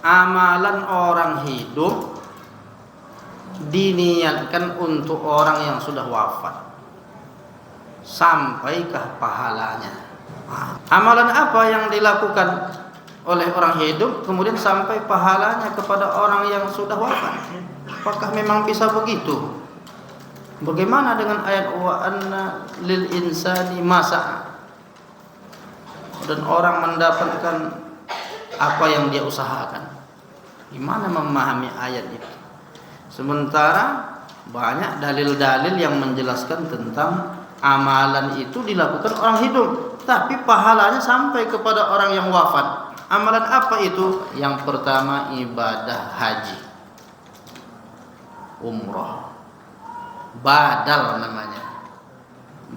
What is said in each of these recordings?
amalan orang hidup diniatkan untuk orang yang sudah wafat, sampaikah pahalanya? Amalan apa yang dilakukan oleh orang hidup kemudian sampai pahalanya kepada orang yang sudah wafat? Apakah memang bisa begitu? Bagaimana dengan ayat wa anna lil insani ma sa'a? Dan orang mendapatkan apa yang dia usahakan. Gimana memahami ayat itu? Sementara banyak dalil-dalil yang menjelaskan tentang amalan itu dilakukan orang hidup, tapi pahalanya sampai kepada orang yang wafat. Amalan apa itu? Yang pertama ibadah haji, umrah, badal namanya,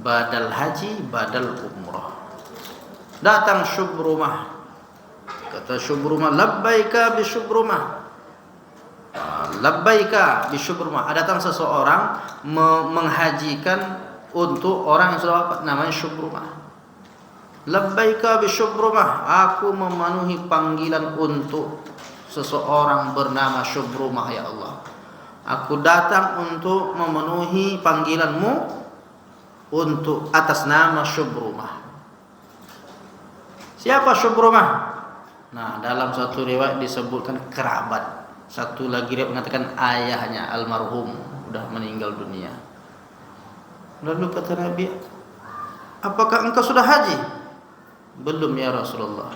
badal haji, badal umrah. Datang syubrumah, kata syubrumah, labbaika bi syubrumah, labbaika bi syubrumah. Datang seseorang menghajikan untuk orang yang sudah wafat, namanya syubrumah. Labbaika bi syubrumah, aku memenuhi panggilan untuk seseorang bernama Syubrumah ya Allah. Aku datang untuk memenuhi panggilanmu untuk atas nama Syubrumah. Siapa Syubrumah? Nah, dalam satu riwayat disebutkan kerabat, satu lagi riwayat mengatakan ayahnya almarhum sudah meninggal dunia. Lalu kata Nabi, apakah engkau sudah haji? Belum ya Rasulullah.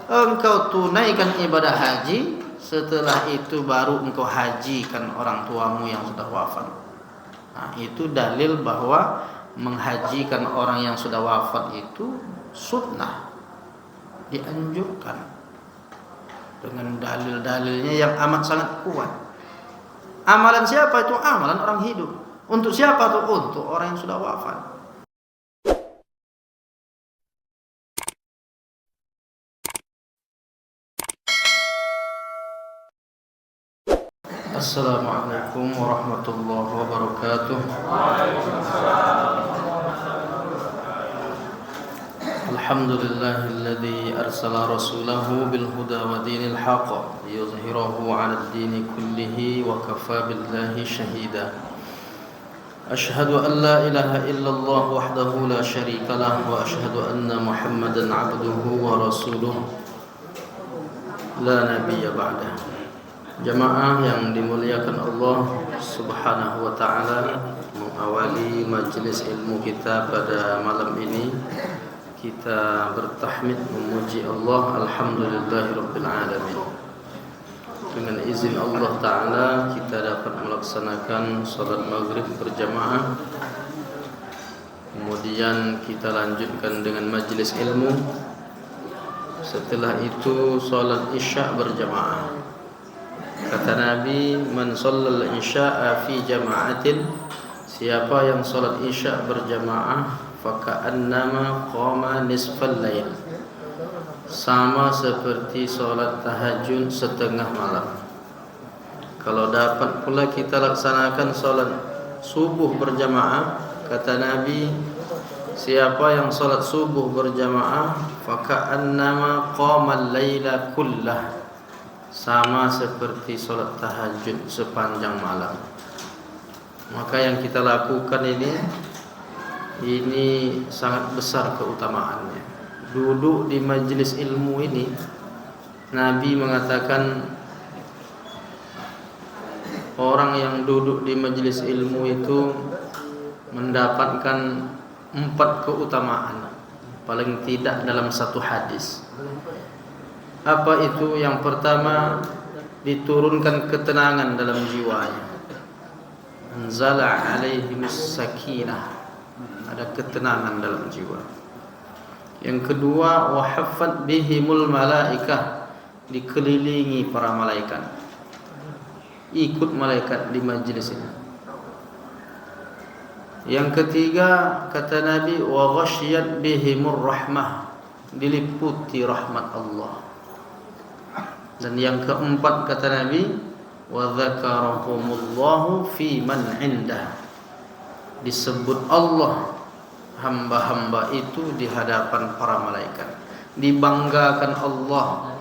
Engkau tunaikan ibadah haji, setelah itu baru engkau hajikan orang tuamu yang sudah wafat. Nah, itu dalil bahwa menghajikan orang yang sudah wafat itu sunnah, dianjurkan dengan dalil-dalilnya yang amat sangat kuat. Amalan siapa itu? Amalan orang hidup. Untuk siapa tuh? Untuk orang yang sudah wafat. Assalamualaikum warahmatullahi wabarakatuh. Alhamdulillahilladzi arsala rasulahu bil huda wa dinil haqq liyuzhirahu 'alad dini kullihi wa kafa billahi shahida. Ashhadu an la ilaha illallah wahdahu la syarika lah wa ashhadu anna Muhammadan 'abduhu wa rasuluh la nabiyya ba'dah. Jamaah yang dimuliakan Allah Subhanahu wa taala, mengawali majelis ilmu kita pada malam ini kita bertahmid memuji Allah, alhamdulillahirabbil alamin. Dengan izin Allah taala kita dapat melaksanakan salat maghrib berjamaah. Kemudian kita lanjutkan dengan majelis ilmu. Setelah itu salat isya berjamaah. Kata Nabi, man shallal isya'a fi jama'atin, siapa yang salat isya berjamaah, faka'annama qama nisfal lail, sama seperti salat tahajud setengah malam. Kalau dapat pula kita laksanakan salat subuh berjamaah, kata Nabi, siapa yang salat subuh berjamaah, faka'annama qama al-laila kullah, sama seperti salat tahajud sepanjang malam. Maka yang kita lakukan ini sangat besar keutamaannya. Duduk di majelis ilmu ini, Nabi mengatakan orang yang duduk di majelis ilmu itu mendapatkan 4 keutamaan, paling tidak dalam satu hadis. Apa itu? Yang pertama, diturunkan ketenangan dalam jiwanya. Anzala alaihimus sakinah, ada ketenangan dalam jiwa. Yang kedua, wahaffat bihimul malaikah, dikelilingi para malaikat, ikut malaikat di majlis ini. Yang ketiga, kata Nabi, wa ghasyiyat bihimur rahmah, diliputi rahmat Allah. Dan yang keempat, kata Nabi, wa dzakarahumullahu fi man indah, disebut Allah hamba-hamba itu di hadapan para malaikat, dibanggakan Allah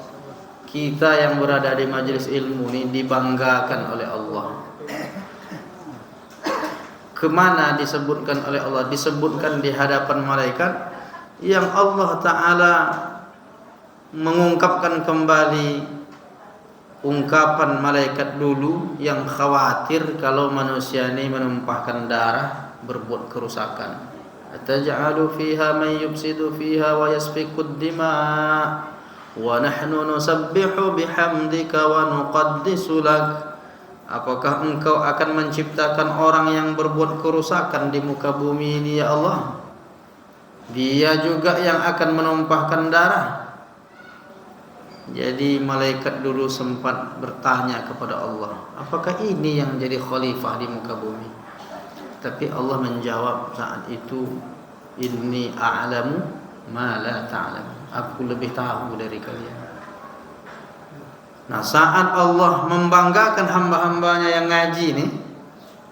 kita yang berada di majelis ilmu ini dibanggakan oleh Allah. Kemana disebutkan oleh Allah? Disebutkan di hadapan malaikat yang Allah Ta'ala mengungkapkan kembali ungkapan malaikat dulu yang khawatir kalau manusia ini menumpahkan darah, berbuat kerusakan. Ataj'alu fiha man yufsidu fiha wa yasfiku ad-dima' wa nahnu nusabbihu bihamdika wa nuqaddisu lak. Apakah engkau akan menciptakan orang yang berbuat kerusakan di muka bumi ini ya Allah? Dia juga yang akan menumpahkan darah. Jadi malaikat dulu sempat bertanya kepada Allah, apakah ini yang jadi khalifah di muka bumi? Tapi Allah menjawab saat itu, inni a'lamu ma la ta'lam. Aku lebih tahu dari kalian. Nah, saat Allah membanggakan hamba-hambanya yang ngaji nih,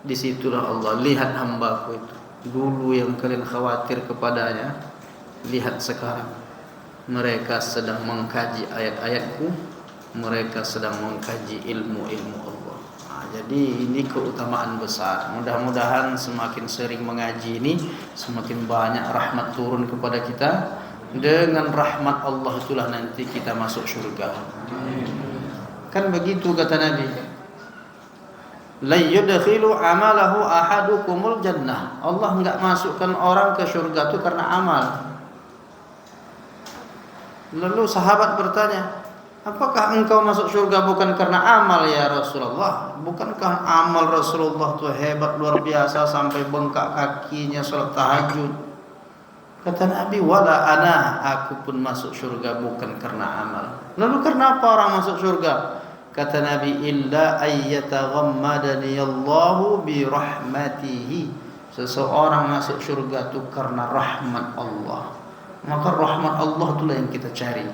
disitulah Allah, lihat hambaku itu. Dulu yang kalian khawatir kepadanya, lihat sekarang. Mereka sedang mengkaji ayat-ayatku, mereka sedang mengkaji ilmu-ilmu Allah. Nah, jadi ini keutamaan besar. Mudah-mudahan semakin sering mengaji ini, semakin banyak rahmat turun kepada kita. Dengan rahmat Allah itulah nanti kita masuk surga. Kan begitu kata Nabi, la yudkhilu amalahu ahadukumul jannah. Allah enggak masukkan orang ke surga itu karena amal. Lalu sahabat bertanya, apakah engkau masuk surga bukan karena amal ya Rasulullah? Bukankah amal Rasulullah itu hebat luar biasa sampai bengkak kakinya salat tahajud? Kata Nabi, wala ana, aku pun masuk surga bukan karena amal. Lalu kenapa orang masuk surga? Kata Nabi, illa ayyataghammadani Allahu bi rahmatihi. Seseorang masuk surga itu karena rahmat Allah. Maka rahmat Allah itulah yang kita cari.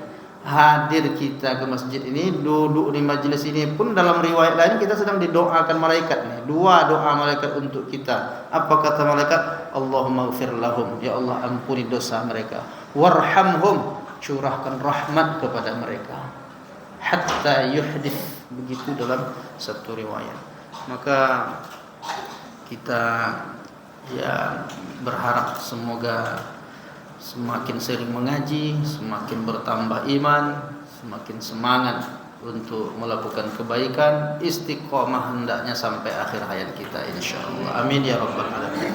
Hadir kita ke masjid ini, duduk di majelis ini pun dalam riwayat lain kita sedang didoakan malaikat nih. Dua doa malaikat untuk kita. Apa kata malaikat? Allahumma ighfir lahum, ya Allah ampuni dosa mereka. Warhamhum, curahkan rahmat kepada mereka. Hatta yuhdith, begitu dalam satu riwayat. Maka kita ya berharap semoga semakin sering mengaji, semakin bertambah iman, semakin semangat untuk melakukan kebaikan, istiqomah hendaknya sampai akhir hayat kita insyaallah. Amin ya rabbal alamin.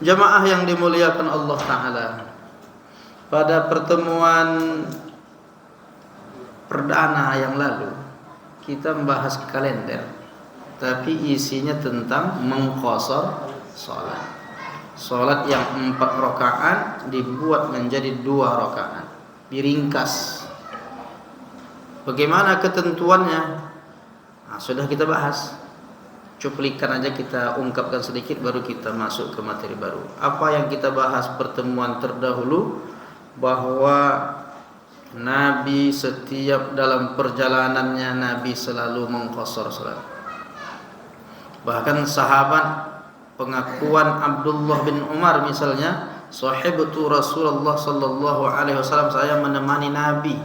Jamaah yang dimuliakan Allah Ta'ala, pada pertemuan perdana yang lalu kita membahas kalender, tapi isinya tentang mengqashar salat. Salat yang 4 rakaat dibuat menjadi 2 rakaat, diringkas. Bagaimana ketentuannya? Nah, sudah kita bahas. Cuplikan aja kita ungkapkan sedikit baru kita masuk ke materi baru. Apa yang kita bahas pertemuan terdahulu, bahwa Nabi setiap dalam perjalanannya Nabi selalu mengqashar salat. Bahkan sahabat, pengakuan Abdullah bin Umar misalnya, sahibtu Rasulullah sallallahu alaihi wasallam, saya menemani Nabi.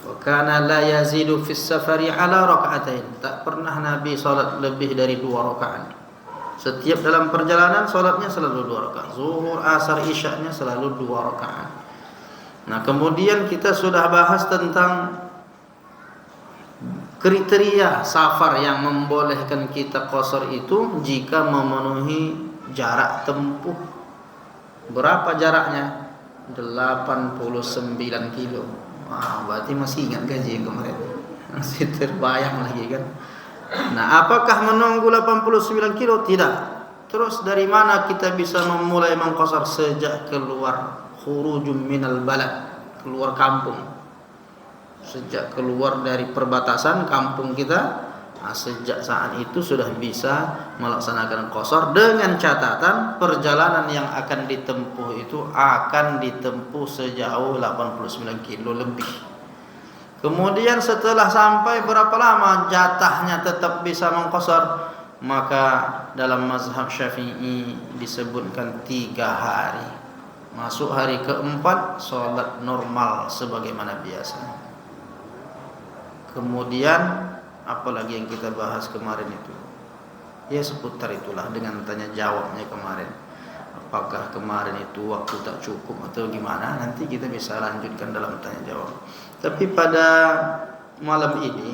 Wa kana la yazidu fis safari ala rak'atain. Tak pernah Nabi salat lebih dari 2 rakaat. Setiap dalam perjalanan salatnya selalu 2 rakaat. Zuhur, asar, isya'nya selalu 2 rakaat. Nah, kemudian kita sudah bahas tentang kriteria safar yang membolehkan kita qashar itu jika memenuhi jarak tempuh. Berapa jaraknya? 89 kilo. Wah, berarti masih ingat gaji yang kemarin. Masih terbayang lagi kan. Nah, apakah menunggu 89 kilo? Tidak. Terus dari mana kita bisa memulai mengqashar? Sejak keluar khurujum minal balad, keluar kampung. Sejak keluar dari perbatasan kampung kita, nah, sejak saat itu sudah bisa melaksanakan qashar, dengan catatan perjalanan yang akan ditempuh itu akan ditempuh sejauh 89 kilo lebih. Kemudian setelah sampai berapa lama jatahnya tetap bisa mengqashar, maka dalam mazhab Syafi'i disebutkan 3 hari. Masuk hari keempat, sholat normal sebagaimana biasa. Kemudian apalagi yang kita bahas kemarin itu, ya seputar itulah dengan tanya jawabnya kemarin. Apakah kemarin itu waktu tak cukup atau gimana? Nanti kita bisa lanjutkan dalam tanya jawab. Tapi pada malam ini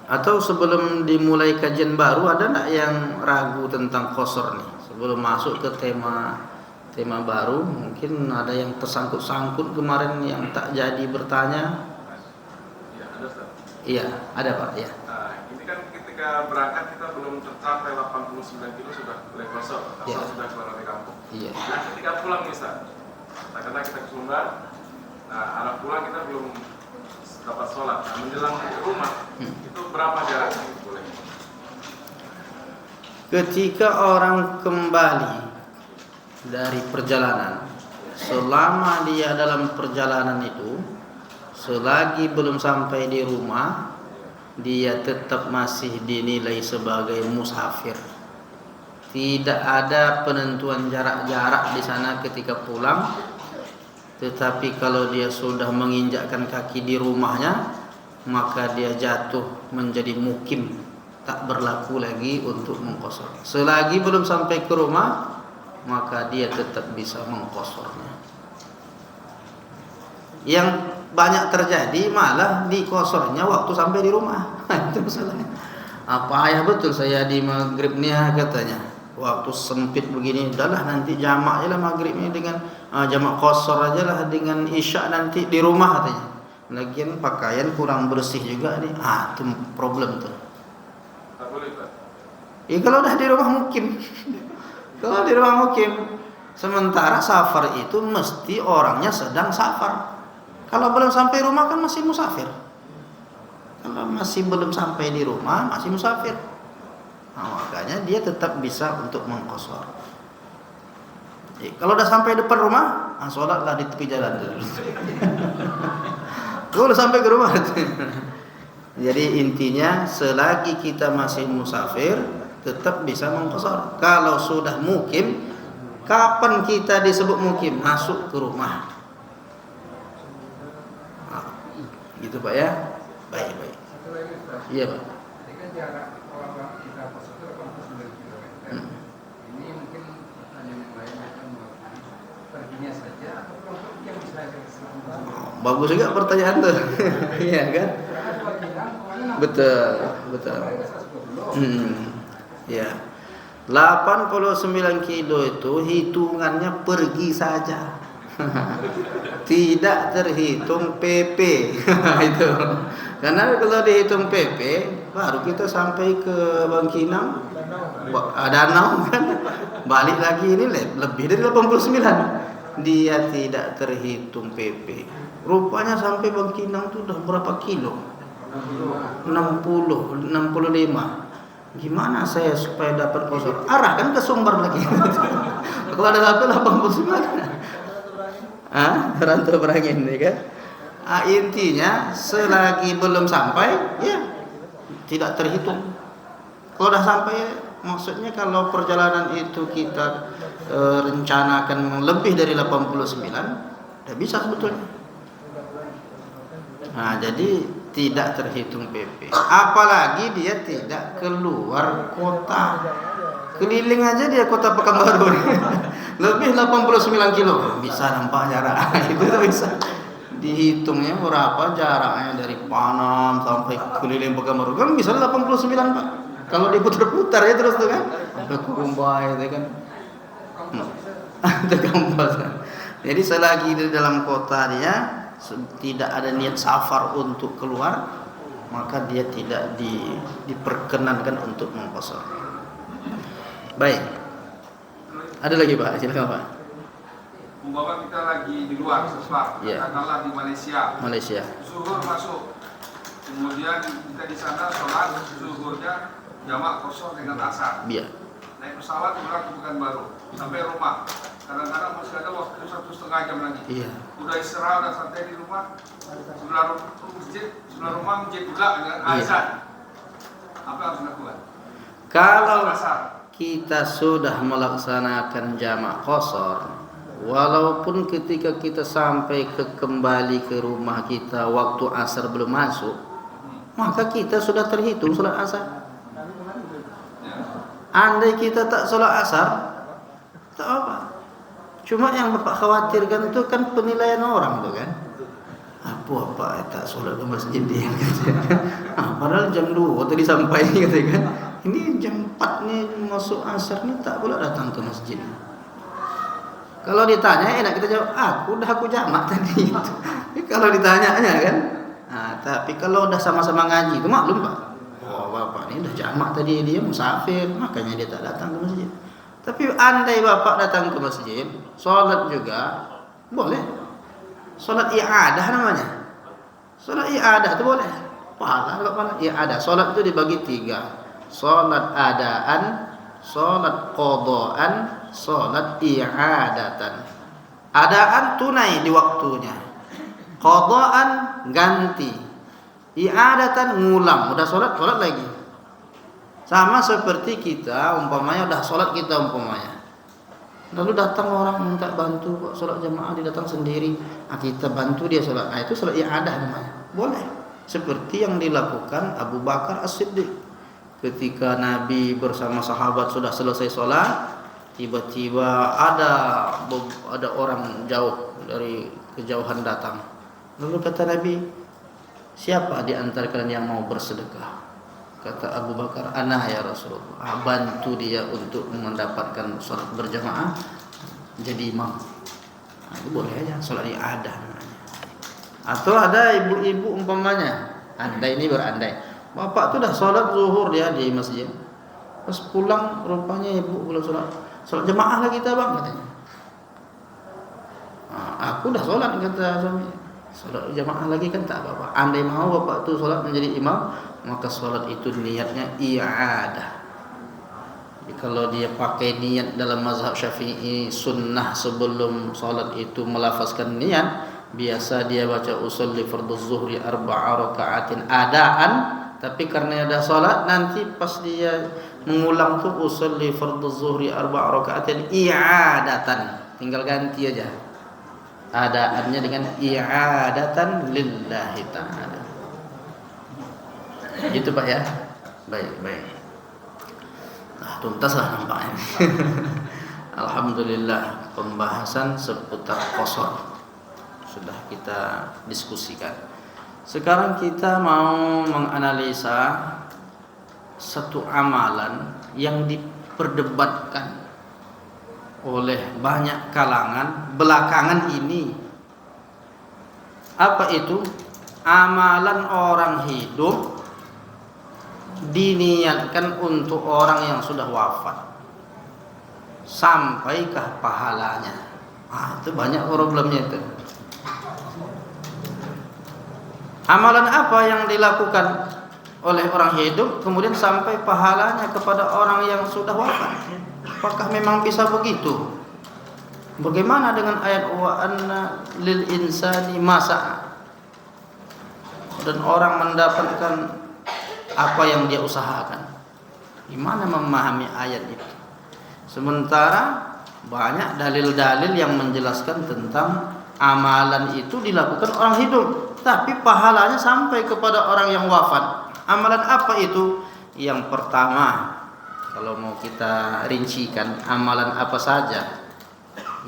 atau sebelum dimulai kajian baru, ada nak yang ragu tentang qasar nih? Sebelum masuk ke tema baru, mungkin ada yang tersangkut-sangkut kemarin yang tak jadi bertanya. Ya, ada Ustaz. Iya, ada Pak, ya. Nah, ini kan ketika berangkat kita belum tercapai 89 kilo sudah mulai kosong, asal sudah keluar dari kampung. Iya. Nah, ketika pulang nih Ustaz, katakanlah kita ke Sumbar, nah arah pulang kita belum dapat sholat. Nah, menjelang ke rumah, itu berapa jaraknya itu boleh? Ketika orang kembali dari perjalanan, selama dia dalam perjalanan itu, selagi belum sampai di rumah, dia tetap masih dinilai sebagai musafir. Tidak ada penentuan jarak-jarak di sana ketika pulang. Tetapi kalau dia sudah menginjakkan kaki di rumahnya, maka dia jatuh menjadi mukim, tak berlaku lagi untuk mengqasar. Selagi belum sampai ke rumah, maka dia tetap bisa mengqasarnya. Yang banyak terjadi malah diqasarnya waktu sampai di rumah. Itu masalahnya. Apa ya betul saya di maghrib nih katanya, waktu sempit begini, udahlah nanti jamak aja lah maghribnya dengan jamak qasar aja lah dengan isya nanti di rumah katanya. Lagian pakaian kurang bersih juga nih. Itu problem tuh. Tak boleh Pak? Ya kalau udah di rumah mukim. Kalau di rumah mukim, sementara safar itu mesti orangnya sedang safar. Kalau belum sampai rumah kan masih musafir. Kalau masih belum sampai di rumah masih musafir. Nah, makanya dia tetap bisa untuk mengqasar. Kalau udah sampai depan rumah, sholatlah di tepi jalan dulu. Kalau udah sampai ke rumah. Jadi intinya selagi kita masih musafir tetap bisa mengqasar. Kalau sudah mukim, kapan kita disebut mukim? Masuk ke rumah. Gitu Pak ya. Baik. Iya Pak. Ketika jarak kalau kita pos itu 89 km. Ini mungkin pertanyaan yang lain akan perginya saja atau kelompok yang bisa Bagus juga pertanyaan tuh. Iya kan? Betul. Ya. 89 kilo itu hitungannya pergi saja. Tidak terhitung PP. Itu. Karena kalau dihitung PP baru kita sampai ke Bangkinang, Danau kan. Balik lagi ini lebih dari 89. Dia tidak terhitung PP. Rupanya sampai Bangkinang itu udah berapa kilo? 60, 65. Gimana saya supaya dapat qasar? Arahkan ke Sumbar lagi. Kalau ada sampai 89. Rantau berangin ya kan? Intinya selagi belum sampai ya tidak terhitung. Kalau udah sampai, maksudnya kalau perjalanan itu kita rencanakan lebih dari 89, udah bisa sebetulnya. Nah, jadi tidak terhitung PP. Apalagi dia tidak keluar kota. Keliling aja dia kota Pekanbaru. Lebih 89 kilo. Bisa nampak jarak. Itu bisa. Dihitungnya berapa jaraknya dari Panam sampai keliling Pekanbaru. Kan bisa 89 Pak. Kalau diputar-putar ya terus tuh kan. Sampai Kurumbai itu kan. Jadi selagi di dalam kota dia tidak ada niat safar untuk keluar, maka dia tidak diperkenankan untuk mengqasar. Baik. Ada lagi Pak? Silakan Pak. Umpama kita lagi di luar safar, katakanlah di Malaysia. Zuhur masuk. Kemudian kita di sana sholat zuhurnya jamak kosong dengan asar. Iya. Naik pesawat pulang ke Pekanbaru sampai rumah. Kadang-kadang masih ada waktu 1,5 jam lagi. Iya. Udah istirahat, udah santai di rumah. Sebelah rumah masjid pula dengan azan. Apa yang harus dilakukan? Kalau kita sudah melaksanakan jamak qasar, walaupun ketika kita sampai kembali ke rumah kita waktu asar belum masuk, maka kita sudah terhitung sholat asar. Andai kita tak sholat asar, tak apa. Cuma yang Bapak khawatirkan itu kan penilaian orang tuh kan. Apa tak sholat ke masjid dia katanya. Padahal jam 2 tadi sampai katanya kan. Ini jam 4 nih masuk asar nih tak pula datang ke masjid. Kalau ditanya enak kita jawab, aku jamak tadi itu. Kalau ditanyanya kan. Tapi kalau udah sama-sama ngaji, itu maklum Pak. Oh Bapak ini udah jamak tadi, dia musafir, makanya dia tak datang ke masjid. Tapi andai Bapak datang ke masjid, sholat juga boleh. Sholat i'adah namanya. Sholat i'adah itu boleh. Pahala i'adah. Sholat itu dibagi 3. Sholat adaan, sholat qadaan, sholat i'adatan. Adaan tunai di waktunya. Qadaan ganti. I'adatan ngulang. Udah sholat lagi. Sama seperti kita umpamanya udah sholat kita umpamanya. Lalu datang orang minta bantu kok sholat jamaah, dia datang sendiri. Kita bantu dia sholat. Itu sholat i'adah namanya. Boleh. Seperti yang dilakukan Abu Bakar As-Siddiq. Ketika Nabi bersama sahabat sudah selesai sholat, tiba-tiba ada orang jauh dari kejauhan datang. Lalu kata Nabi, siapa di antara kalian yang mau bersedekah? Kata Abu Bakar, ana ya Rasulullah. Bantu dia untuk mendapatkan sholat berjamaah jadi imam. Itu boleh aja, sholat i'adah namanya. Atau ada ibu-ibu umpamanya, andai ini berandai, bapak tuh dah sholat zuhur dia di masjid, pas pulang rupanya ibu belum sholat jamaah lagi kita bang katanya. Aku dah sholat kata suami, sholat jamaah lagi kan tak apa-apa. Andai mau bapak tuh sholat menjadi imam, maka sholat itu niatnya i'adah. Jadi kalau dia pakai niat dalam mazhab Syafi'i sunnah sebelum sholat itu melafazkan niat, biasa dia baca usolli fardhu zuhri 4 raka'atin adaan, tapi karena ada sholat nanti pas dia mengulang tuh usolli fardhu zuhri 4 raka'atin i'adatan, tinggal ganti aja adaannya dengan i'adatan lillahi ta'ala. Gitu Pak ya. Baik. Tuntaslah nampaknya. Alhamdulillah pembahasan seputar qasar sudah kita diskusikan. Sekarang kita mau menganalisa satu amalan yang diperdebatkan oleh banyak kalangan belakangan ini. Apa itu? Amalan orang hidup diniatkan untuk orang yang sudah wafat. Sampaikah pahalanya? Itu banyak problemnya itu. Amalan apa yang dilakukan oleh orang hidup kemudian sampai pahalanya kepada orang yang sudah wafat? Apakah memang bisa begitu? Bagaimana dengan ayat wa anna lil insani ma sa'a? Dan orang mendapatkan apa yang dia usahakan. Gimana memahami ayat itu? Sementara banyak dalil-dalil yang menjelaskan tentang amalan itu dilakukan orang hidup, tapi pahalanya sampai kepada orang yang wafat. Amalan apa itu? Yang pertama, kalau mau kita rincikan, amalan apa saja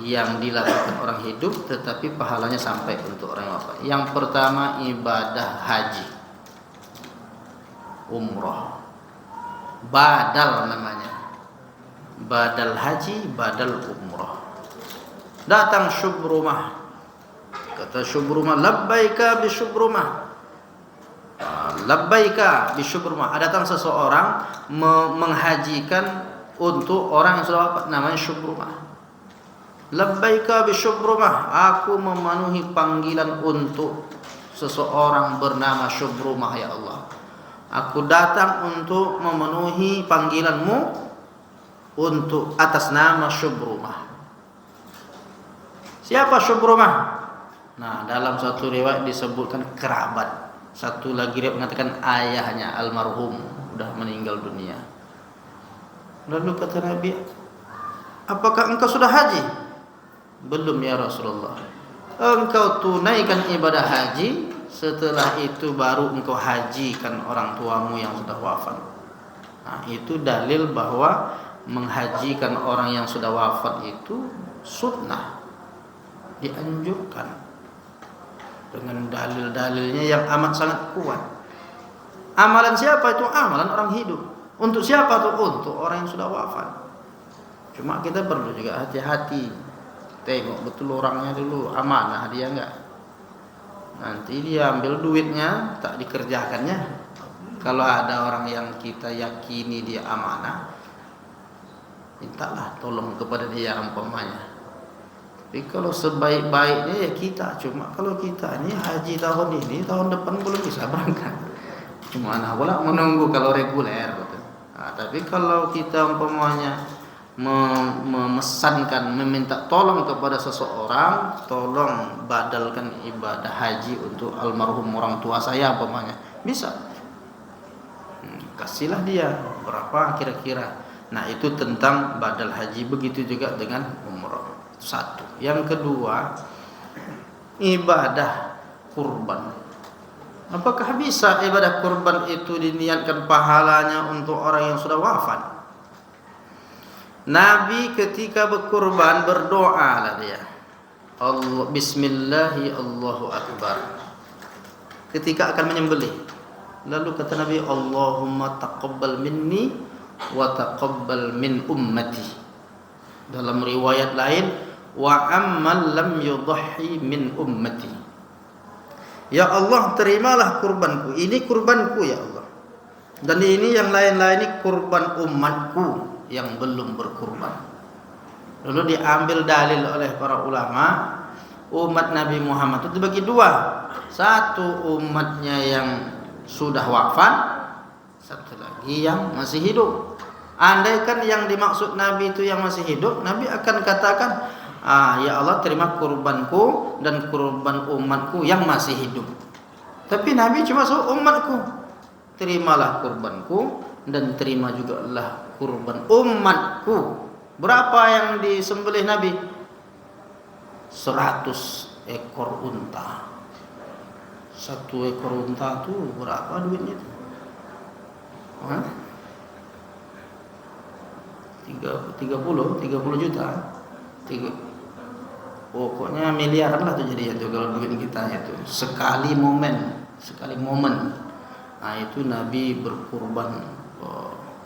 yang dilakukan orang hidup tetapi pahalanya sampai untuk orang yang wafat. Yang pertama ibadah haji, umrah, badal namanya, badal haji, badal umrah. Datang syubrumah, kata syubrumah, labbaika bi syubrumah, labbaika bi syubrumah. Datang seseorang menghajikan untuk orang yang sudah wafat, namanya syubrumah. Labbaika bi syubrumah, aku memenuhi panggilan untuk seseorang bernama Syubrumah ya Allah. Aku datang untuk memenuhi panggilanmu untuk atas nama Syubrumah. Siapa Syubrumah? Nah, dalam satu riwayat disebutkan kerabat. Satu lagi riwayat mengatakan ayahnya almarhum sudah meninggal dunia. Lalu kata Nabi, apakah engkau sudah haji? Belum ya Rasulullah. Engkau tunaikan ibadah haji setelah itu baru engkau hajikan orang tuamu yang sudah wafat. Nah, itu dalil bahwa menghajikan orang yang sudah wafat itu sunnah, dianjurkan dengan dalil-dalilnya yang amat sangat kuat. Amalan siapa itu? Amalan orang hidup. Untuk siapa tuh? Untuk orang yang sudah wafat. Cuma kita perlu juga hati-hati, tengok betul orangnya dulu, amanah dia enggak. Nanti dia ambil duitnya tak dikerjakannya. Kalau ada orang yang kita yakini dia amanah, mintalah tolong kepada dia umpamanya. Tapi kalau sebaik-baiknya ya kita. Cuma kalau kita ini haji tahun ini, tahun depan belum bisa berangkat. Cuma nah pula menunggu kalau reguler. Nah, tapi kalau kita umpamanya memesankan, meminta tolong kepada seseorang, tolong badalkan ibadah haji untuk almarhum orang tua saya umpamanya, bisa. Kasihlah dia berapa kira-kira. Nah, itu tentang badal haji. Begitu juga dengan umrah. Satu. Yang kedua, ibadah kurban. Apakah bisa ibadah kurban itu diniatkan pahalanya untuk orang yang sudah wafat? Nabi ketika berkurban berdoa lah dia. Allah bismillahi Allahu akbar. Ketika akan menyembelih. Lalu kata Nabi, Allahumma taqabbal minni wa taqabbal min ummati. Dalam riwayat lain, wa amman lam yudhi min ummati. Ya Allah, terimalah kurbanku. Ini kurbanku ya Allah. Dan ini yang lain-lain ini kurban umatku yang belum berkurban. Lalu diambil dalil oleh para ulama, umat Nabi Muhammad itu dibagi dua. Satu umatnya yang sudah wafat, satu lagi yang masih hidup. Andaikan yang dimaksud Nabi itu yang masih hidup, Nabi akan katakan, ya Allah, terima kurbanku dan kurban umatku yang masih hidup. Tapi Nabi cuma suruh umatku, terimalah kurbanku dan terima juga lah kurban umatku. Berapa yang disembelih Nabi? 100 ekor unta. Satu ekor unta itu berapa duitnya? 30 juta. Pokoknya miliaran lah tuh jadinya tuh kalau duit kita itu. Sekali momen. Nah, itu Nabi berkurban.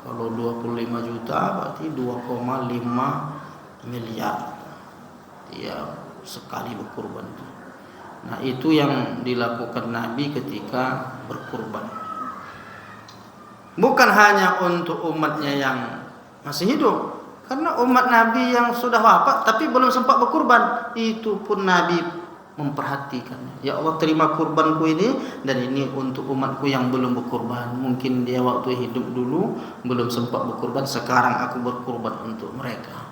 Kalau 25 juta berarti 2,5 miliar. Dia sekali berkurban itu. Nah, itu yang dilakukan Nabi ketika berkurban. Bukan hanya untuk umatnya yang masih hidup, karena umat Nabi yang sudah wafat tapi belum sempat berkurban, itu pun Nabi memperhatikannya. Ya Allah, terima kurbanku ini dan ini untuk umatku yang belum berkurban. Mungkin dia waktu hidup dulu belum sempat berkurban, sekarang aku berkurban untuk mereka.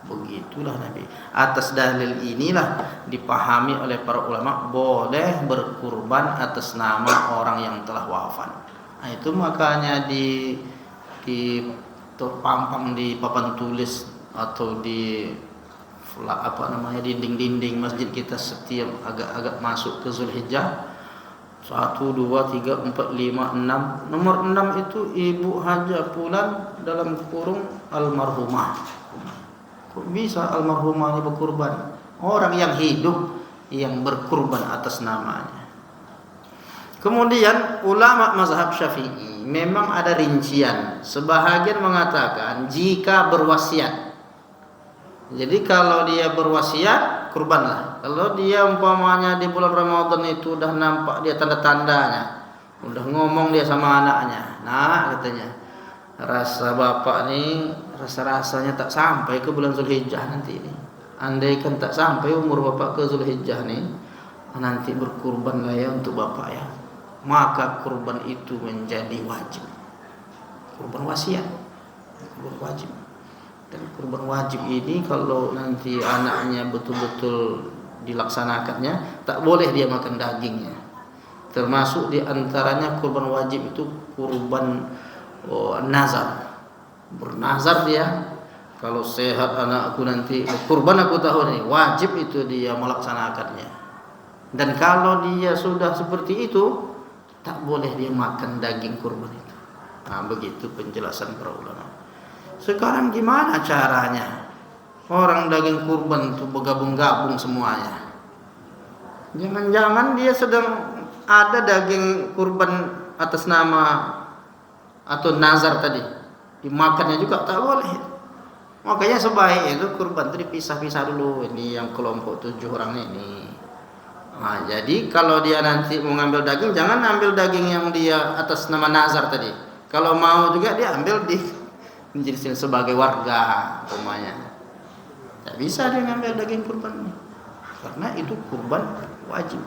Begitulah Nabi. Atas dalil inilah dipahami oleh para ulama boleh berkurban atas nama orang yang telah wafat. Nah, itu makanya di terpampang di papan tulis atau di dinding-dinding masjid kita setiap agak-agak masuk ke Zulhijjah 1, 2, 3, 4, 5, 6. Nomor 6 itu Ibu Haja Pulan dalam kurung almarhumah. Kok bisa almarhumah ini berkurban? Orang yang hidup yang berkurban atas namanya. Kemudian ulama mazhab Syafi'i memang ada rincian. Sebahagian mengatakan jika berwasiat. Jadi kalau dia berwasiat, kurbanlah. Kalau dia umpamanya di bulan Ramadan itu udah nampak dia tanda-tandanya, udah ngomong dia sama anaknya. Nah, katanya, rasa bapak nih, rasa-rasanya tak sampai ke bulan Zulhijjah nanti ini. Andaikan tak sampai umur bapak ke Zulhijjah nih, nanti berkurban lah ya untuk bapak ya. Maka kurban itu menjadi wajib. Kurban wasiat, kurban wajib. Dan kurban wajib ini kalau nanti anaknya betul-betul dilaksanakannya, tak boleh dia makan dagingnya. Termasuk di antaranya kurban wajib itu kurban nazar. Bernazar dia, kalau sehat anakku nanti kurban aku tahun ini, wajib itu dia melaksanakannya. Dan kalau dia sudah seperti itu, tak boleh dia makan daging kurban itu. Nah, begitu penjelasan para ulama. Sekarang gimana caranya? Orang daging kurban itu bergabung-gabung semuanya. Jangan-jangan dia sedang ada daging kurban atas nama atau nazar tadi, dimakannya juga tak boleh. Makanya sebaik itu kurban itu dipisah-pisah dulu. Ini yang kelompok 7 orang ini. Nah, jadi kalau dia nanti mau ngambil daging, jangan ambil daging yang dia atas nama nazar tadi. Kalau mau juga dia ambil di menjadi sebagai warga rumahnya. Tak bisa dia ngambil daging kurban, karena itu kurban wajib.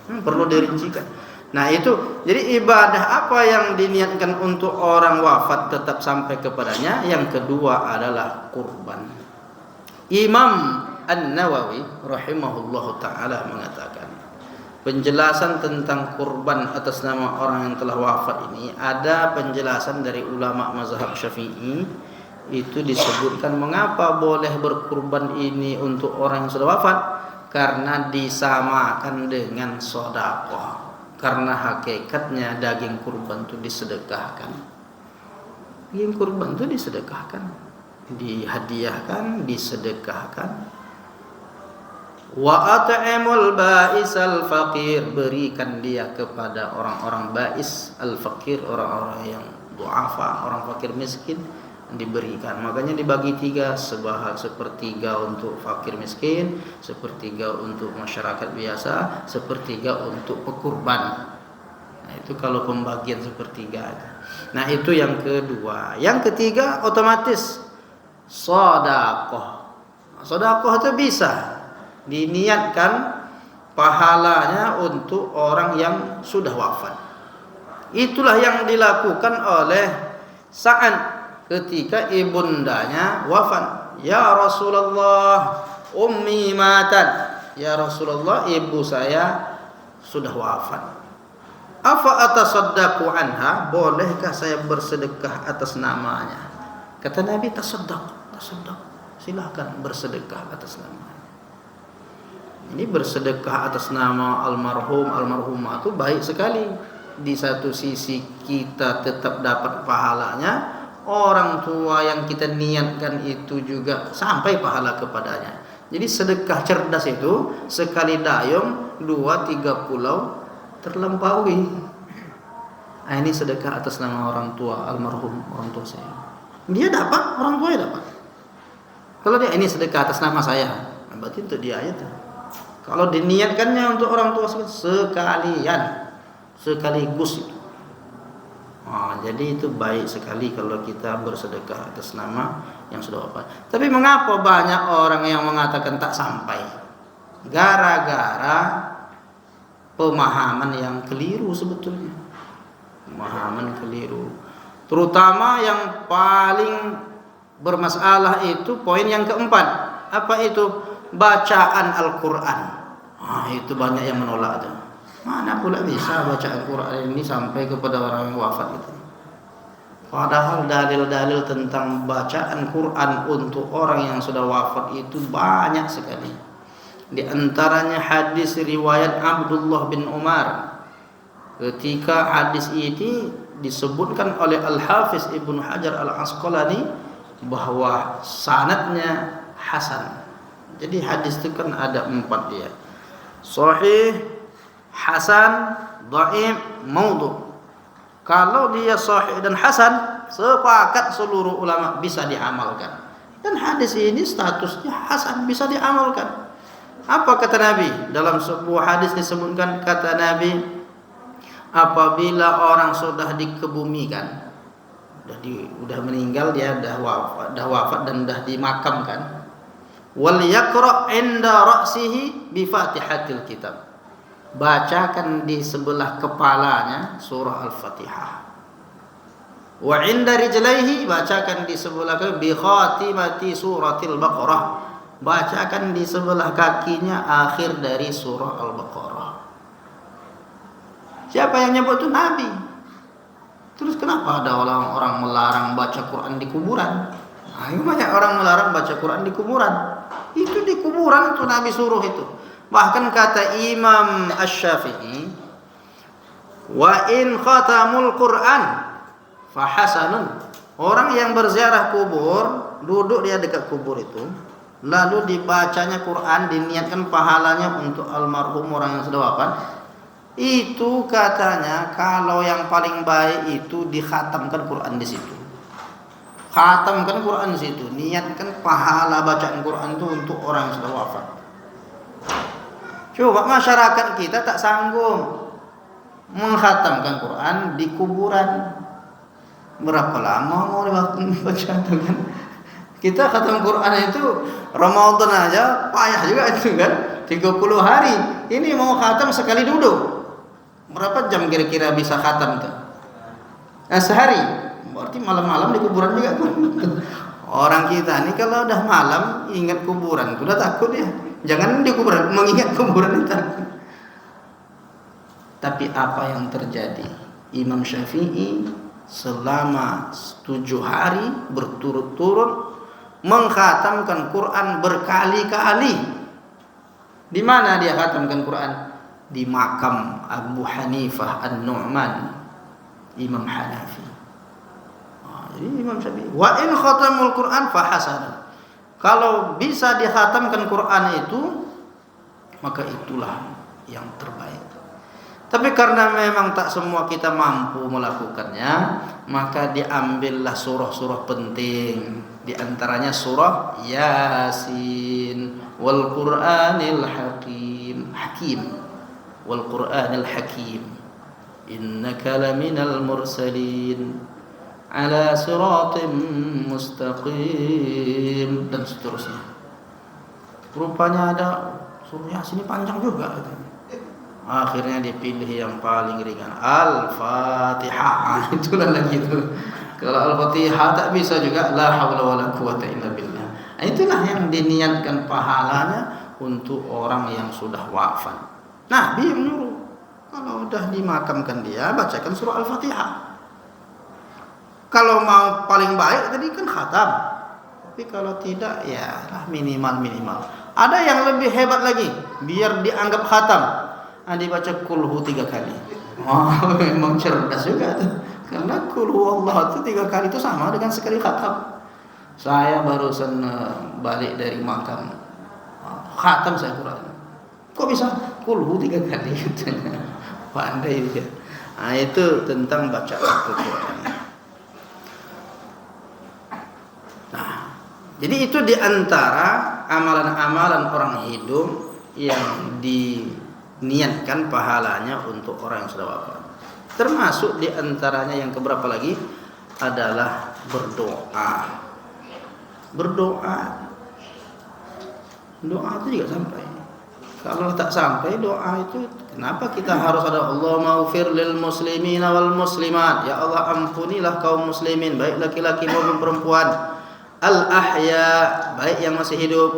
Perlu dirincikan. Nah itu, jadi ibadah apa yang diniatkan untuk orang wafat tetap sampai kepadanya. Yang kedua adalah kurban. Imam An-Nawawi rahimahullahu ta'ala mengatakan, penjelasan tentang kurban atas nama orang yang telah wafat ini, ada penjelasan dari ulama mazhab Syafi'i. Itu disebutkan mengapa boleh berkurban ini untuk orang yang sudah wafat, karena disamakan dengan sedekah. Karena hakikatnya daging kurban itu disedekahkan. Daging kurban itu disedekahkan, dihadiahkan, disedekahkan. Wa at'imul ba'isal faqir, berikan dia kepada orang-orang ba'is al-faqir, orang-orang yang du'afa, orang fakir miskin, diberikan. Makanya dibagi 3, sepertiga untuk fakir miskin, sepertiga untuk masyarakat biasa, sepertiga untuk pekurban. Nah, itu kalau pembagian sepertiga. Nah, itu yang kedua. Yang ketiga otomatis sedekah. Sedekah itu bisa diniatkan pahalanya untuk orang yang sudah wafat. Itulah yang dilakukan oleh Sa'ad ketika ibundanya wafat. Ya Rasulullah, ummi matan. Ya Rasulullah, ibu saya sudah wafat. Afa atasaddaqu anha, bolehkah saya bersedekah atas namanya? Kata Nabi, tasaddaq, silahkan bersedekah atas namanya. Ini bersedekah atas nama almarhum, almarhumah itu baik sekali. Di satu sisi kita tetap dapat pahalanya, orang tua yang kita niatkan itu juga sampai pahala kepadanya. Jadi sedekah cerdas itu sekali dayung 2-3 pulau terlampaui. Nah, ini sedekah atas nama orang tua almarhum, orang tua saya. Dia dapat, orang tua dapat. Kalau dia ini sedekah atas nama saya, berarti untuk dia itu. Kalau diniatkannya untuk orang tua sekalian, sekaligus itu. Jadi itu baik sekali kalau kita bersedekah atas nama yang sudah wafat. Tapi mengapa banyak orang yang mengatakan tak sampai? Gara-gara pemahaman yang keliru sebetulnya. Pemahaman keliru. Terutama yang paling bermasalah itu poin yang keempat. Apa itu? Bacaan Al-Quran. Itu banyak yang menolak itu. Mana pula bisa baca Al-Quran ini sampai kepada orang yang wafat itu. Padahal dalil-dalil tentang bacaan Quran untuk orang yang sudah wafat itu banyak sekali. Di antaranya hadis riwayat Abdullah bin Umar. Ketika hadis ini disebutkan oleh Al-Hafiz Ibnu Hajar Al-Asqalani bahwa sanadnya hasan. Jadi hadis itu kan ada 4 dia. Sahih, hasan, dhaif, maudhu. Kalau dia sahih dan hasan, sepakat seluruh ulama bisa diamalkan. Dan hadis ini statusnya hasan, bisa diamalkan. Apa kata Nabi? Dalam sebuah hadis disebutkan, kata Nabi, apabila orang sudah dikebumikan, udah meninggal, dia dah wafat dan dah dimakamkan, wal yaqra 'inda ra'sihi bi Fatihatil Kitab. Bacakan di sebelah kepalanya surah Al-Fatihah. Wa 'inda rijlaihi, bacakan di sebelah bi khatimati suratil Baqarah. Bacakan di sebelah kakinya akhir dari surah Al-Baqarah. Siapa yang nyebut itu? Nabi. Terus kenapa ada orang-orang melarang baca Quran di kuburan? Banyak orang melarang baca Quran di kuburan. Itu di kuburan itu Nabi suruh itu. Bahkan kata Imam Asy-Syafi'i, wa in khatamul Qur'an fa hasanun. Orang yang berziarah kubur, duduk dia dekat kubur itu, lalu dibacanya Quran, diniatkan pahalanya untuk almarhum orang yang sudah wafat, itu katanya kalau yang paling baik itu dikhatamkan Quran di situ. Khatamkan Quran di situ, niatkan pahala bacaan Quran itu untuk orang yang sudah wafat. Coba masyarakat kita tak sanggup menghatamkan Quran di kuburan. Berapa lama mau baca itu kan? Kita khatam Quran itu Ramadan aja payah juga itu kan, 30 hari. Ini mau khatam sekali duduk. Berapa jam kira-kira bisa khatam tuh? Sehari. Berarti malam-malam di kuburan juga. Orang kita ini kalau udah malam ingat kuburan, udah takut ya. Jangan di kuburan, mengingat kuburan itu. Tapi apa yang terjadi? Imam Syafi'i selama 7 hari berturut-turut mengkhatamkan Quran berkali-kali. Di mana dia khatamkan Quran? Di makam Abu Hanifah An-Nu'man, Imam Hanafi. Jadi Imam Syafi'i, wa in khatamul Quran fa hasan. Kalau bisa dikhatamkan Quran itu, maka itulah yang terbaik. Tapi karena memang tak semua kita mampu melakukannya, maka diambillah surah-surah penting. Di antaranya surah Yasin, wal Qur'anil Hakim, wal Qur'anil Hakim, innaka laminal mursalin ala siratim mustaqim, dan seterusnya. Rupanya ada surah Yasin panjang juga. Akhirnya dipilih yang paling ringan, Al-Fatihah. Itulah lagi itu. Kalau Al-Fatihah tak bisa juga, la haula wala quwata illa billah. Itulah yang diniatkan pahalanya untuk orang yang sudah wafat. Nabi yang nyuruh, kalau sudah dimakamkan dia, bacakan surah Al-Fatihah. Kalau mau paling baik tadi kan khatam. Tapi kalau tidak, ya minimal. Ada yang lebih hebat lagi, biar dianggap khatam, dibaca kulhu 3 kali. Memang cerdas juga tuh. Karena kulhu Allah itu 3 kali itu sama dengan sekali khatam. Saya barusan balik dari makam, khatam saya Quran. Kok bisa kulhu 3 kali katanya. Pandai dia. Nah, itu tentang baca Al-Quran. Nah, jadi itu diantara amalan-amalan orang hidup yang diniatkan pahalanya untuk orang yang sudah wafat. Termasuk diantaranya yang keberapa lagi adalah berdoa. Doa itu juga sampai. Kalau tak sampai doa itu, kenapa kita harus ada Allahumma ghfir lil muslimina wal muslimat? Ya Allah, ampunilah kaum muslimin, baik laki-laki maupun perempuan, al ahya, baik yang masih hidup,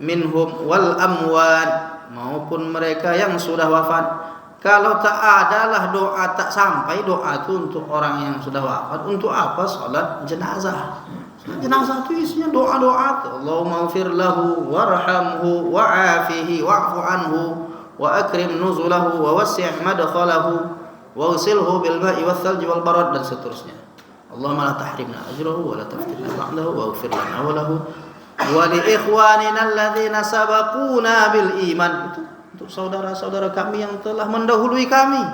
minhum wal amwat, maupun mereka yang sudah wafat. Kalau tak adalah doa, tak sampai doa itu untuk orang yang sudah wafat, untuk apa salat jenazah? Jenazah itu isinya doa-doa. Allahumma ighfir lahu warhamhu wa'afihi wa'fu anhu wa akrim nuzulahu wa wassi' madkhalahu wa ghsilhu bil ma'i wath thalji wal barad, dan seterusnya. Allahumma la tahrimna ajrahu wa la taftinna ba'dahu wa ighfir lana wa lahu wa li ikhwanina alladhina sabaquna bil iman. Itu untuk saudara-saudara kami yang telah mendahului kami.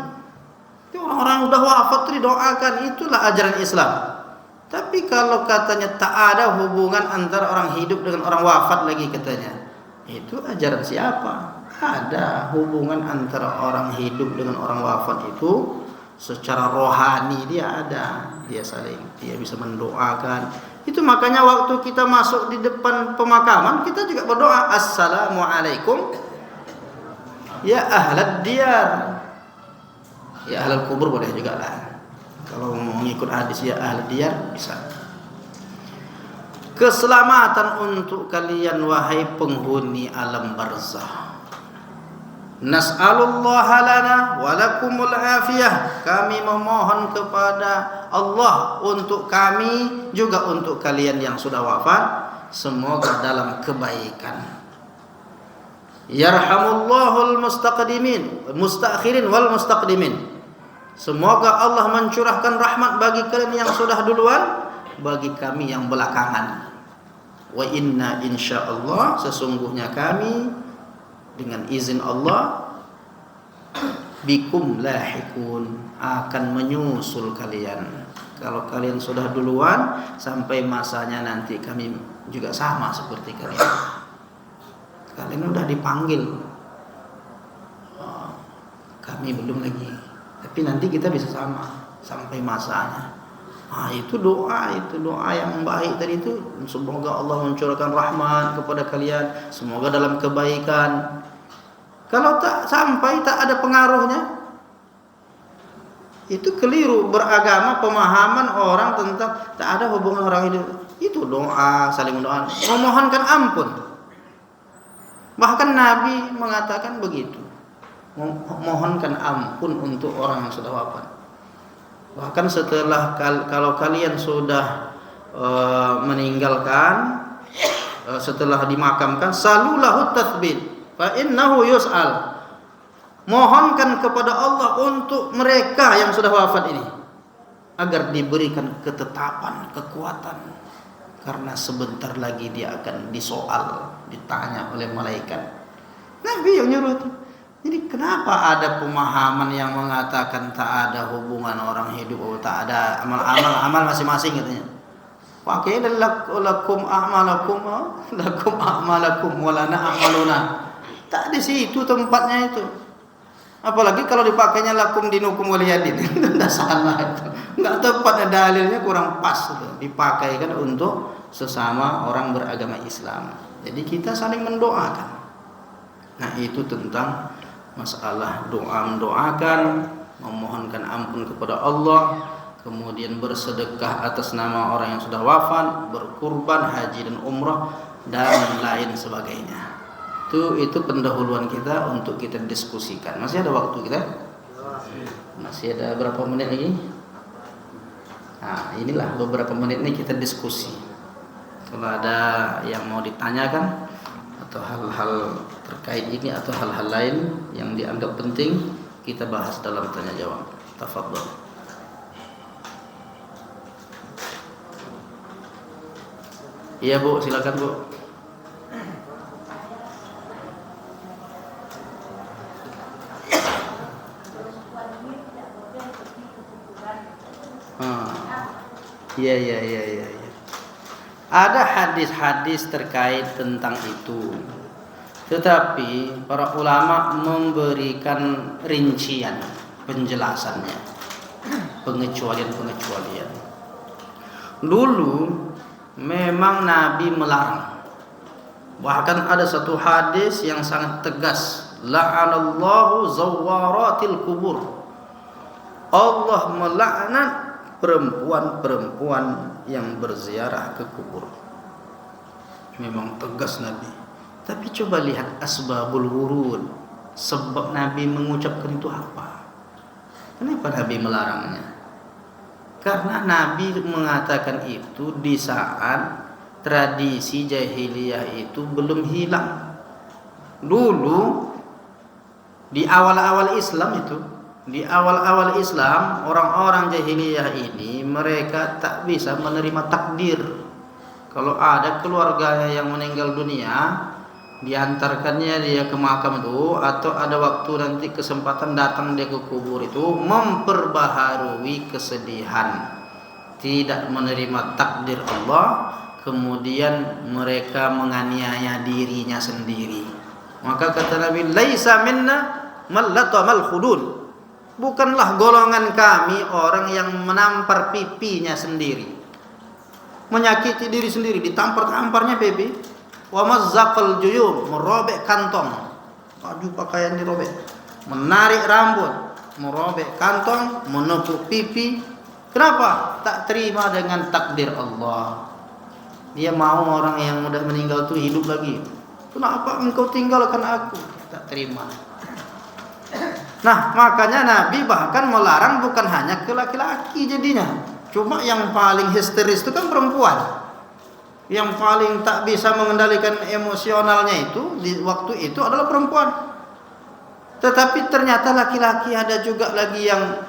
Itu orang-orang sudah wafat didoakan, itulah ajaran Islam. Tapi kalau katanya tak ada hubungan antara orang hidup dengan orang wafat lagi katanya, itu ajaran siapa? Ada hubungan antara orang hidup dengan orang wafat itu secara rohani, dia ada, dia bisa mendoakan. Itu makanya waktu kita masuk di depan pemakaman, kita juga berdoa, Assalamualaikum ya ahlad diyar. Ya ahlal kubur boleh juga lah. Kalau mengikut hadis ya ahli diyar bisa. Keselamatan untuk kalian wahai penghuni alam barzah. Nas'alullaha lana wa lakumul afiyah. Kami memohon kepada Allah untuk kami juga untuk kalian yang sudah wafat, semoga dalam kebaikan. Yarhamullahul mustakhirin wal mustaqdimin. Semoga Allah mencurahkan rahmat bagi kalian yang sudah duluan, bagi kami yang belakangan. Wa inna insyaallah, sesungguhnya kami dengan izin Allah, bikum lahikun, akan menyusul kalian. Kalau kalian sudah duluan, sampai masanya nanti kami juga sama seperti kalian. Kalian udah dipanggil, kami belum lagi. Tapi nanti kita bisa sama sampai masanya. Itu doa yang baik tadi itu. Semoga Allah mencurahkan rahmat kepada kalian, semoga dalam kebaikan. Kalau tak sampai, tak ada pengaruhnya, itu keliru beragama, pemahaman orang tentang tak ada hubungan orang hidup. Itu doa, saling mendoakan, memohonkan ampun. Bahkan Nabi mengatakan begitu, mohonkan ampun untuk orang yang sudah wafat. Bahkan setelah kalau kalian sudah meninggalkan, setelah dimakamkan, salulahu tathbit fa innahu yus'al. Mohonkan kepada Allah untuk mereka yang sudah wafat ini agar diberikan ketetapan, kekuatan, karena sebentar lagi dia akan disoal, ditanya oleh malaikat. Nabi yang nyuruh itu. Jadi kenapa ada pemahaman yang mengatakan tak ada hubungan orang hidup, tak ada amal masing-masing katanya. Pakai lakum a'malakum walana a'maluna. Tak di situ tempatnya itu. Apalagi kalau dipakainya lakum dinukum waliyadin. Tidak salah itu. Enggak tepatnya, dalilnya kurang pas itu. Dipakai kan untuk sesama orang beragama Islam. Jadi kita saling mendoakan. Nah, itu tentang masalah doa, mendoakan, memohonkan ampun kepada Allah, kemudian bersedekah atas nama orang yang sudah wafat, berkurban, haji dan umrah, dan lain sebagainya. Itu pendahuluan kita untuk kita diskusikan. Masih ada waktu kita? Masih ada berapa menit lagi? Nah, inilah beberapa menit ini kita diskusi. Kalau ada yang mau ditanyakan atau hal-hal terkait ini atau hal-hal lain yang dianggap penting, kita bahas dalam tanya jawab. Tafadhol. Iya Bu, silakan Bu. Iya. Ada hadis-hadis terkait tentang itu. Tetapi para ulama memberikan rincian, penjelasannya, pengecualian. Dulu memang Nabi melarang. Bahkan ada satu hadis yang sangat tegas, la'anallahu zawwaratil kubur. Allah melaknat perempuan-perempuan yang berziarah ke kubur. Memang tegas Nabi. Tapi coba lihat asbabul wurud, sebab Nabi mengucapkan itu apa? Kenapa Nabi melarangnya? Karena Nabi mengatakan itu di saat tradisi jahiliyah itu belum hilang. Dulu di awal-awal Islam itu, di awal-awal Islam, orang-orang jahiliyah ini mereka tak bisa menerima takdir. Kalau ada keluarganya yang meninggal dunia, diantarkannya dia ke makam itu, atau ada waktu nanti kesempatan datang dia ke kubur itu, memperbaharui kesedihan, tidak menerima takdir Allah, kemudian mereka menganiaya dirinya sendiri. Maka kata Nabi, laisa minna man latamal khudud. Bukanlah golongan kami orang yang menampar pipinya sendiri, menyakiti diri sendiri, ditampar-tamparnya pipi. Wa mazzaqal juyub, merobek kantong, baju pakaian dirobek, menarik rambut, merobek kantong, menepuk pipi. Kenapa? Tak terima dengan takdir Allah. Dia mau orang yang sudah meninggal itu hidup lagi. Kenapa engkau tinggalkan aku? Tak terima. Nah, makanya Nabi bahkan melarang bukan hanya ke laki-laki jadinya. Cuma yang paling histeris itu kan perempuan. Yang paling tak bisa mengendalikan emosionalnya itu di waktu itu adalah perempuan. Tetapi ternyata laki-laki ada juga lagi yang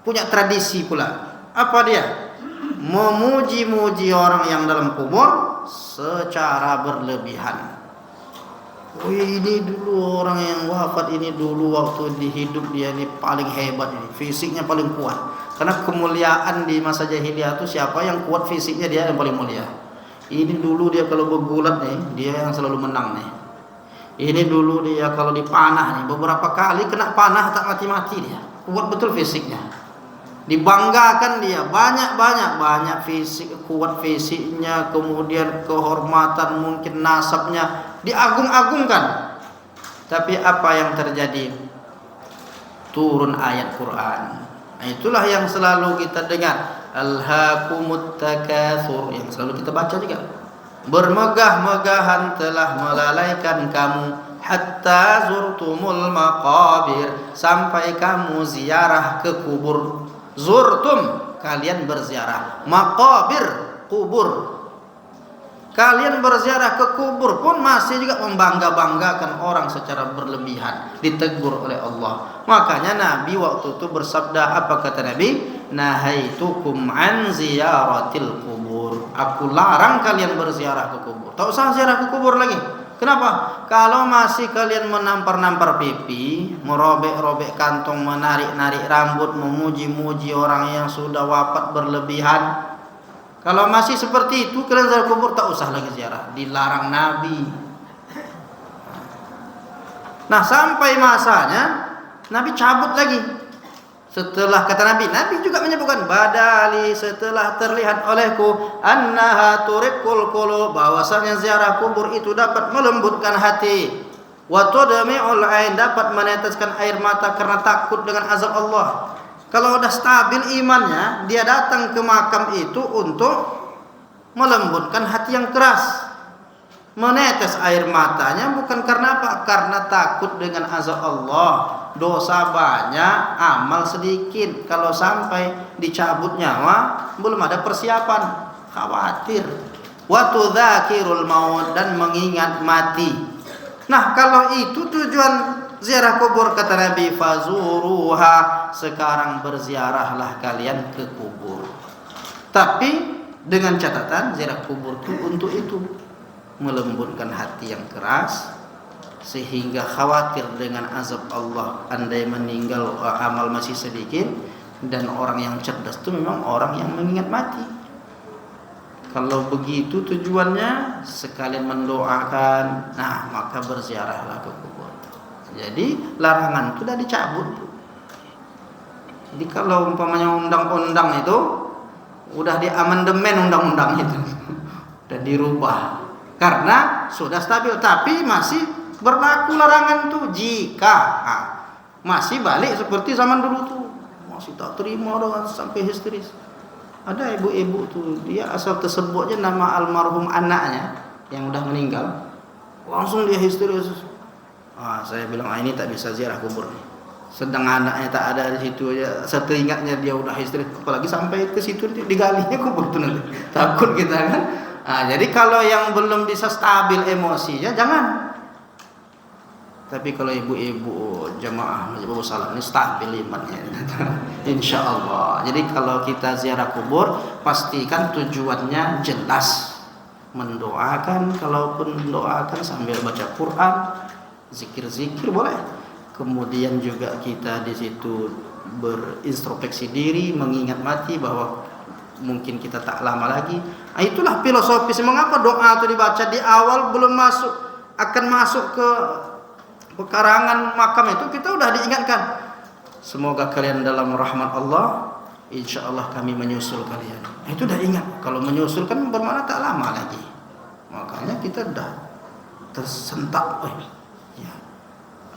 punya tradisi pula. Apa dia? Memuji-muji orang yang dalam kubur secara berlebihan. Wih, ini dulu orang yang wafat ini dulu waktu di hidup dia ini paling hebat ini, fisiknya paling kuat. Karena kemuliaan di masa jahiliyah itu siapa yang kuat fisiknya dia yang paling mulia. Ini dulu dia kalau bergulat nih, dia yang selalu menang nih. Ini dulu dia kalau dipanah nih, beberapa kali kena panah tak mati-mati dia. Kuat betul fisiknya. Dibanggakan dia banyak fisik, kuat fisiknya, kemudian kehormatan, mungkin nasabnya diagung-agungkan. Tapi apa yang terjadi? Turun ayat Quran. Nah, itulah yang selalu kita dengar, alhaakumut takatsur, yang selalu kita baca juga. Bermegah-megahan telah melalaikan kamu hatta zurtumul maqabir, sampai kamu ziarah ke kubur. Zurtum, kalian berziarah. Maqabir, kubur. Kalian berziarah ke kubur pun masih juga membangga-banggakan orang secara berlebihan. Ditegur oleh Allah. Makanya Nabi waktu itu bersabda, apa kata Nabi? Nahaitukum an ziyaratil kubur. Aku larang kalian berziarah ke kubur. Tak usah ziarah ke kubur lagi. Kenapa? Kalau masih kalian menampar-nampar pipi, merobek-robek kantong, menarik-narik rambut, memuji-muji orang yang sudah wafat berlebihan, kalau masih seperti itu kalian ziarah kubur, tak usah lagi ziarah. Dilarang Nabi. Nah, sampai masanya Nabi cabut lagi. Setelah kata Nabi juga menyebutkan badali, setelah terlihat olehku annaha turiqul qulub, bahwasanya ziarah kubur itu dapat melembutkan hati. Wa tudmi'ul ain, dapat meneteskan air mata karena takut dengan azab Allah. Kalau sudah stabil imannya, dia datang ke makam itu untuk melembutkan hati yang keras. Menetes air matanya bukan karena apa? Karena takut dengan azab Allah. Dosa banyak, amal sedikit. Kalau sampai dicabut nyawa, belum ada persiapan, khawatir. Wa tudzakirul maut, dan mengingat mati. Nah, kalau itu tujuan ziarah kubur, kata Nabi, fazuruha, sekarang berziarahlah kalian ke kubur. Tapi dengan catatan ziarah kubur itu untuk itu, melembutkan hati yang keras, sehingga khawatir dengan azab Allah andai meninggal amal masih sedikit. Dan orang yang cerdas itu memang orang yang mengingat mati. Kalau begitu tujuannya sekalian mendoakan, nah maka berziarahlah ke kubur. Jadi larangan itu sudah dicabut. Jadi kalau umpamanya undang-undang itu udah diamandemen, undang-undang itu udah dirubah karena sudah stabil, tapi masih berlaku larangan tuh jika masih balik seperti zaman dulu tuh, masih tak terima doang sampai histeris. Ada ibu-ibu tuh, dia asal tersebutnya nama almarhum anaknya yang udah meninggal, langsung dia histeris. Saya bilang ini tak bisa ziarah kubur nih. Sedang anaknya tak ada di situ aja, seteringatnya dia udah histeris, apalagi sampai ke situ digalinya kubur tuh nanti. Takut kita kan. Jadi kalau yang belum bisa stabil emosinya jangan. Tapi kalau ibu-ibu jamaah Masjid Abu Salam ini stabil imannya, insya Allah. Jadi kalau kita ziarah kubur, pastikan tujuannya jelas, mendoakan. Kalaupun mendoakan sambil baca Quran, zikir-zikir boleh. Kemudian juga kita di situ berintrospeksi diri, mengingat mati bahwa mungkin kita tak lama lagi. Itulah filosofis mengapa doa itu dibaca di awal, belum akan masuk ke pekarangan makam itu, kita udah diingatkan, semoga kalian dalam rahmat Allah, insya Allah kami menyusul kalian. Itu udah ingat. Kalau menyusul kan bermakna tak lama lagi. Makanya kita udah tersentak. Ya,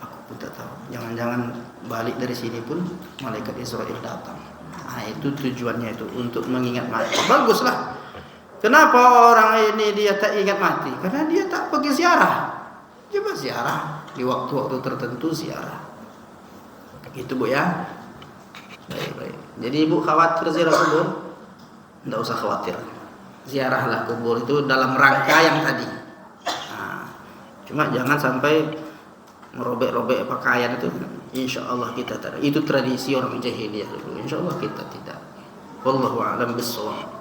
aku pun tak tahu. Jangan-jangan balik dari sini pun malaikat Israel datang. Itu tujuannya itu untuk mengingat mati. Baguslah. Kenapa orang ini dia tak ingat mati? Karena dia tak pergi ziarah. Coba ziarah di waktu-waktu tertentu, ziarah. Gitu Bu ya. Baik. Jadi Ibu khawatir ziarah kubur? Enggak usah khawatir. ziarahlah kubur itu dalam rangka yang tadi. Nah, cuma jangan sampai merobek-robek pakaian itu. Insya Allah kita tidak. Itu tradisi orang jahiliyah dulu. Insya Allah kita tidak. Wallahu a'lam bishawab.